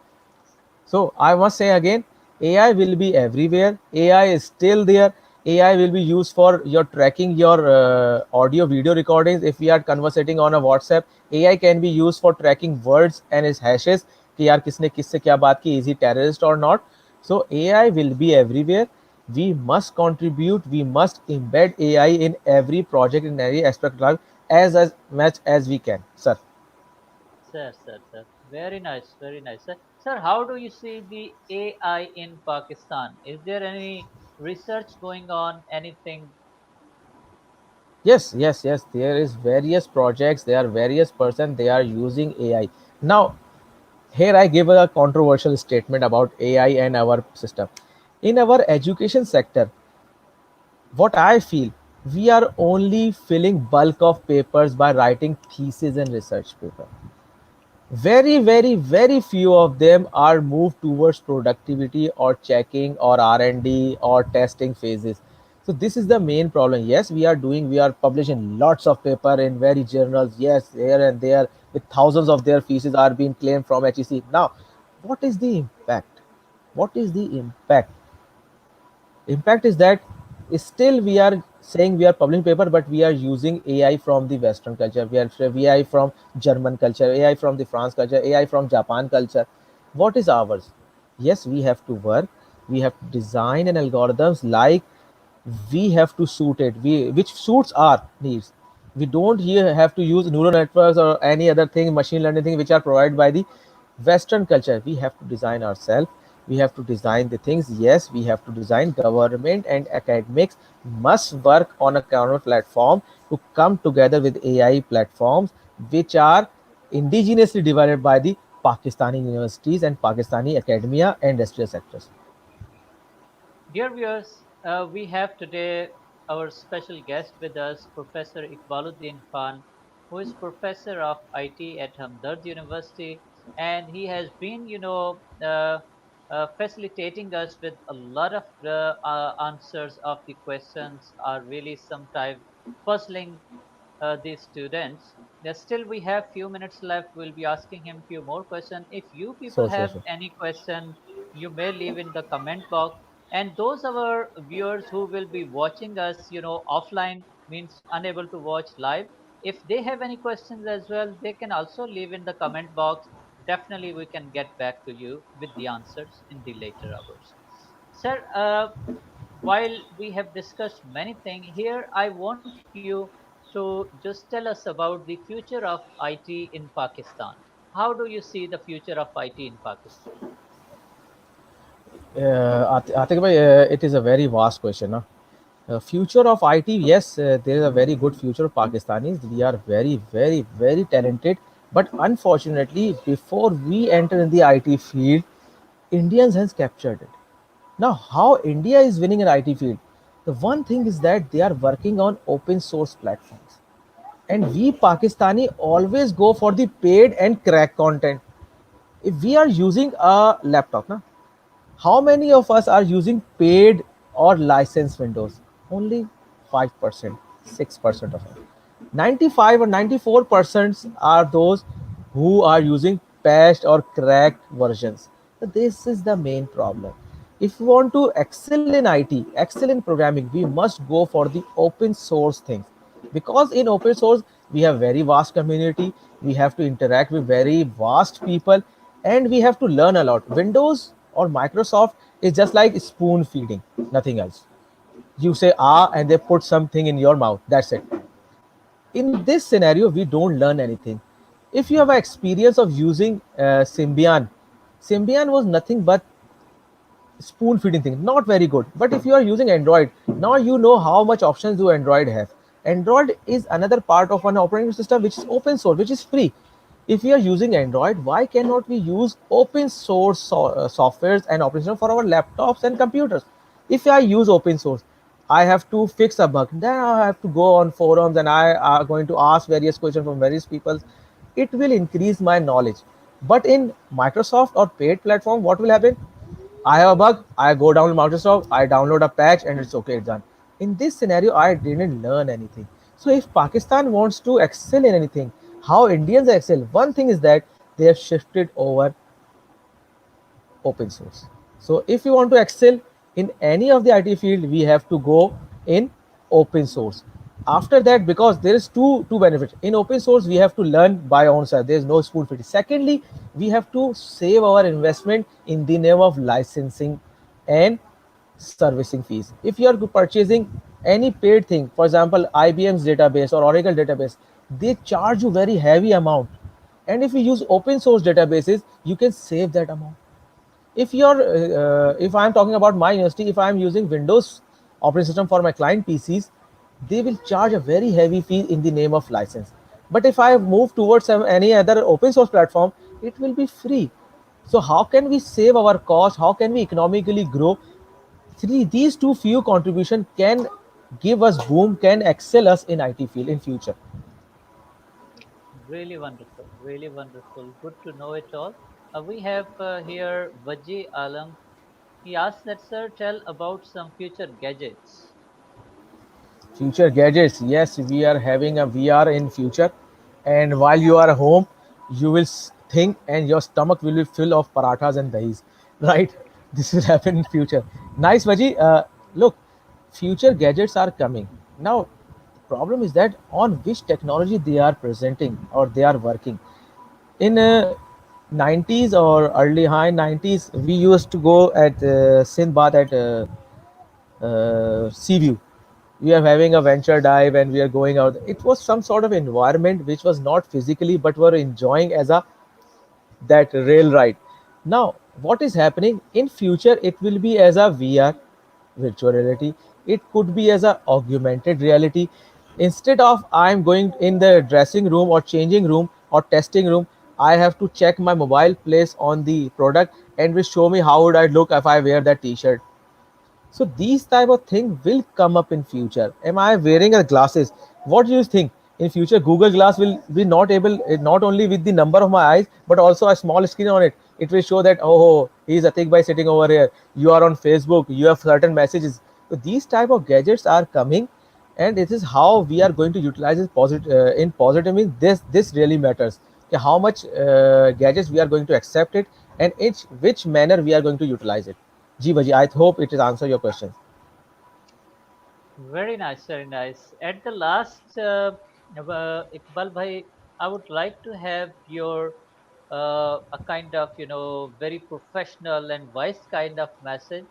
So I must say again, AI will be everywhere. AI is still there. AI will be used for your tracking your audio video recordings. If we are conversating on a WhatsApp, AI can be used for tracking words and its hashes. कि यार किसने किससे क्या बात की, is he terrorist or not? So AI will be everywhere. We must contribute. We must embed AI in every project, in every aspect of life, as much as we can, sir. Sir. Very nice, very nice. Sir, how do you see the AI in Pakistan? Is there any research going on? Anything? Yes. There is various projects. There are various person. They are using AI now. Here I give a controversial statement about AI and our system. In our education sector, what I feel, we are only filling bulk of papers by writing thesis and research paper. Very few of them are moved towards productivity or checking or R&D or testing phases. So this is the main problem. Yes, we are publishing lots of paper in very journals, yes, here and there, with thousands of their theses are being claimed from HEC. Now what is the impact? What is the impact is that still we are saying we are publishing paper, but we are using AI from the Western culture. We are AI from German culture, AI from the France culture, AI from Japan culture. What is ours? Yes, we have to work. We have to design an algorithms like we have to suit it. We which suits our needs. We don't here have to use neural networks or any other thing, machine learning thing, which are provided by the Western culture. We have to design ourselves. We have to design the things. Yes, we have to design. Government and academics must work on a common platform to come together with AI platforms, which are indigenously developed by the Pakistani universities and Pakistani academia and industrial sectors. Dear viewers, we have today our special guest with us, Professor Iqbaluddin Khan, who is Professor of IT at Hamdard University, and he has been, facilitating us with a lot of answers of the questions are really sometimes puzzling the students. Still, we have few minutes left. We'll be asking him few more questions. If you people have So. any question, you may leave in the comment box. And those our viewers who will be watching us, offline means unable to watch live. If they have any questions as well, they can also leave in the comment box. Definitely, we can get back to you with the answers in the later hours. Sir, while we have discussed many things, here I want you to just tell us about the future of IT in Pakistan. How do you see the future of IT in Pakistan? Atiq bhai, it is a very vast question. Huh? Future of IT, yes, there is a very good future of Pakistanis. We are very talented. But unfortunately, before we enter in the IT field, Indians has captured it. Now, how India is winning in IT field? The one thing is that they are working on open source platforms. And we Pakistani always go for the paid and crack content. If we are using a laptop, na, how many of us are using paid or licensed Windows? Only 5%, 6% of it. 95 or 94% are those who are using patched or cracked versions. So this is the main problem. If we want to excel in IT, excel in programming, we must go for the open source things, because in open source we have very vast community, we have to interact with very vast people, and we have to learn a lot. Windows or Microsoft is just like spoon feeding, nothing else. You say ah and they put something in your mouth, that's it. In this scenario we don't learn anything. If you have an experience of using Symbian was nothing but spoon feeding thing, not very good. But if you are using Android, now you know how much options do Android have. Android is another part of an operating system which is open source, which is free. If we are using Android, why cannot we use open source softwares and operating system for our laptops and computers? If I use open source, I have to fix a bug, then I have to go on forums and I are going to ask various questions from various people. It will increase my knowledge. But in Microsoft or paid platform, what will happen? I have a bug, I go down to Microsoft, I download a patch, and it's okay, it's done. In this scenario, I didn't learn anything. So if Pakistan wants to excel in anything, how Indians excel, one thing is that they have shifted over open source. So if you want to excel in any of the IT field, we have to go in open source. After that, because there is two benefits in open source, we have to learn by ourselves. There is no spoon feeding. Secondly, we have to save our investment in the name of licensing and servicing fees. If you are purchasing any paid thing, for example, IBM's database or Oracle database, they charge you very heavy amount. And if you use open source databases, you can save that amount. If I'm talking about my university, if I'm using Windows operating system for my client PCs, they will charge a very heavy fee in the name of license. But if I move towards any other open source platform, it will be free. So how can we save our cost? How can we economically grow? These two few contribution can give us boom, can excel us in IT field in future. Really wonderful, really wonderful. Good to know it all. We have here Vaji Alam. He asks that, sir, tell about some future gadgets. Future gadgets, yes, we are having a VR in future, and while you are home, you will think and your stomach will be full of parathas and dahis, right? This will happen in future. Nice, Vaji. Look, future gadgets are coming now. Problem is that on which technology they are presenting or they are working in 90s or early high 90s. We used to go at Sindbad at Seaview. We are having a venture dive and we are going out. It was some sort of environment which was not physically but were enjoying as a that rail ride. Now what is happening in future, it will be as a VR, virtual reality. It could be as a augmented reality. Instead of I'm going in the dressing room or changing room or testing room, I have to check my mobile place on the product and will show me how would I look if I wear that t-shirt. So these type of thing will come up in future. Am I wearing a glasses? What do you think? In future, Google Glass will be not able, not only with the number of my eyes, but also a small screen on it. It will show that, oh, he's Atiq Bhai sitting over here. You are on Facebook. You have certain messages. So these type of gadgets are coming, and it is how we are going to utilize it in positive means this really matters. Okay, how much gadgets we are going to accept it, and in which manner we are going to utilize it. Ji Baji, I hope it is answer your question. Very nice, very nice. At the last, Iqbal bhai, I would like to have your a kind of very professional and wise kind of message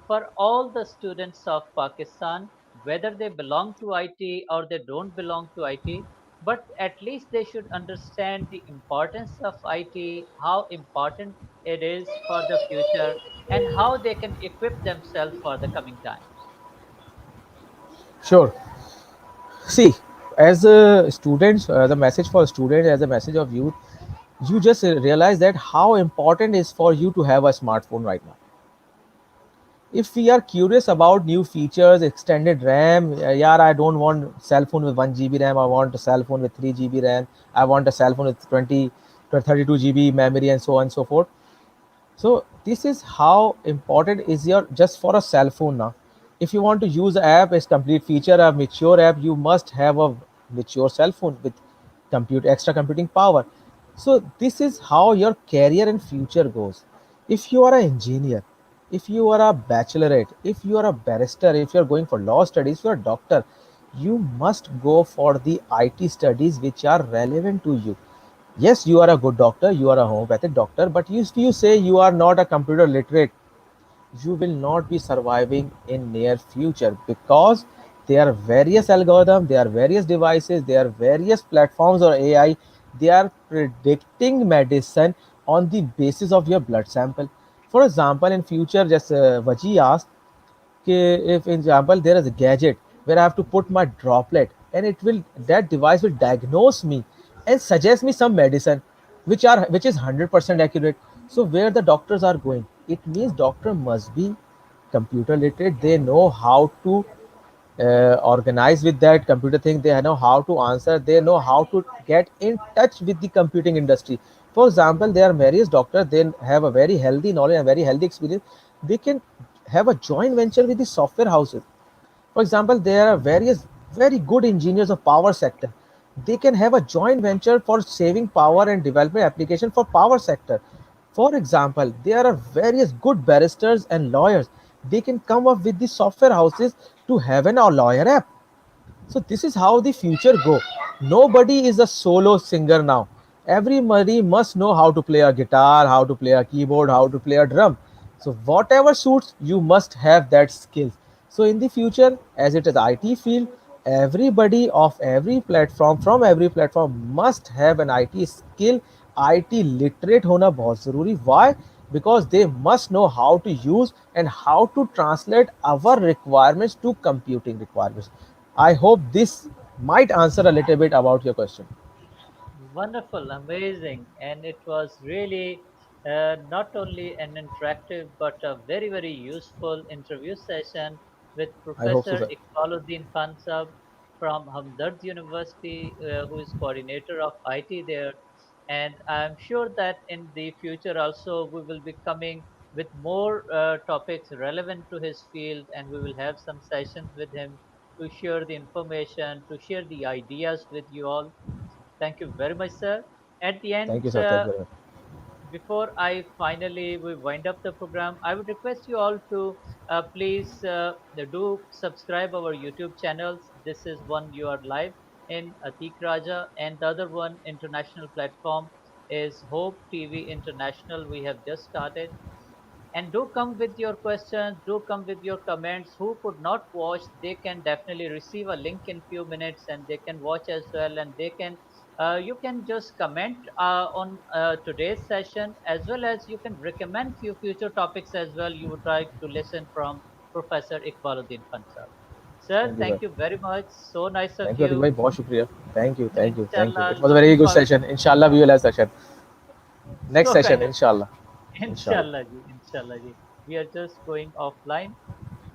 for all the students of Pakistan, whether they belong to IT or they don't belong to IT, but at least they should understand the importance of IT, how important it is for the future, and how they can equip themselves for the coming times. Sure. See, as a students, the message for students, as a message of youth, you just realize that how important is for you to have a smartphone right now. If we are curious about new features, extended RAM, yeah, I don't want cell phone with 1 GB RAM. I want a cell phone with 3 GB RAM. I want a cell phone with 20 to 32 GB memory and so on and so forth. So this is how important is your just for a cell phone now. If you want to use an app as complete feature, a mature app, you must have a mature cell phone with extra computing power. So this is how your career and future goes. If you are an engineer, if you are a bachelorette, if you are a barrister, if you are going for law studies, if you are a doctor, you must go for the IT studies which are relevant to you. Yes, you are a good doctor, you are a homeopathic doctor, but if you say you are not a computer literate, you will not be surviving in near future, because there are various algorithms, there are various devices, there are various platforms or AI, they are predicting medicine on the basis of your blood sample. For example, in future, just Vaji asked, if in example there is a gadget where I have to put my droplet, and it will, that device will diagnose me and suggest me some medicine which is 100% accurate. So where the doctors are going, it means doctor must be computer literate. They know how to organize with that computer thing. They know how to answer. They know how to get in touch with the computing industry. For example, there are various doctors. They have a very healthy knowledge and very healthy experience. They can have a joint venture with the software houses. For example, there are various very good engineers of power sector. They can have a joint venture for saving power and development application for power sector. For example, there are various good barristers and lawyers. They can come up with the software houses to have an a lawyer app. So this is how the future go. Nobody is a solo singer now. Everybody must know how to play a guitar, how to play a keyboard, how to play a drum. So whatever suits, you must have that skills. So in the future, as it is IT field, everybody of every platform, from every platform, must have an IT skill. IT literate होना बहुत ज़रूरी. Why? Because they must know how to use and how to translate our requirements to computing requirements. I hope this might answer a little bit about your question. Wonderful, amazing, and it was really not only an interactive but a very, very useful interview session with I hope so, Professor sir. Iqbaluddin Khan Sahab from Hamdard University, who is coordinator of IT there. And I'm sure that in the future also we will be coming with more topics relevant to his field, and we will have some sessions with him to share the information, to share the ideas with you all. Thank you very much, sir. At the Thank end, you, sir. Thank you very much. before I finally we wind up the program, I would request you all to please do subscribe our YouTube channels. This is one you are live in Atiq Raja, and the other one international platform is Hope TV International. We have just started. And do come with your questions, do come with your comments. Who could not watch, they can definitely receive a link in few minutes and they can watch as well. And they can, you can just comment on today's session, as well as you can recommend few future topics as well you would like to listen from Professor Iqbaluddin Khan sir. Sir, Thank you, sir. thank you very much. So nice of Thank you, Atiq you. bhai. बहुत शुक्रिया. Thank you, thank you, thank you. Inshallah, It was a very looking good forward. session. Inshallah, we will have session. Next So session, nice. inshallah. Inshallah. Inshallah ji, inshallah ji. We are just going offline.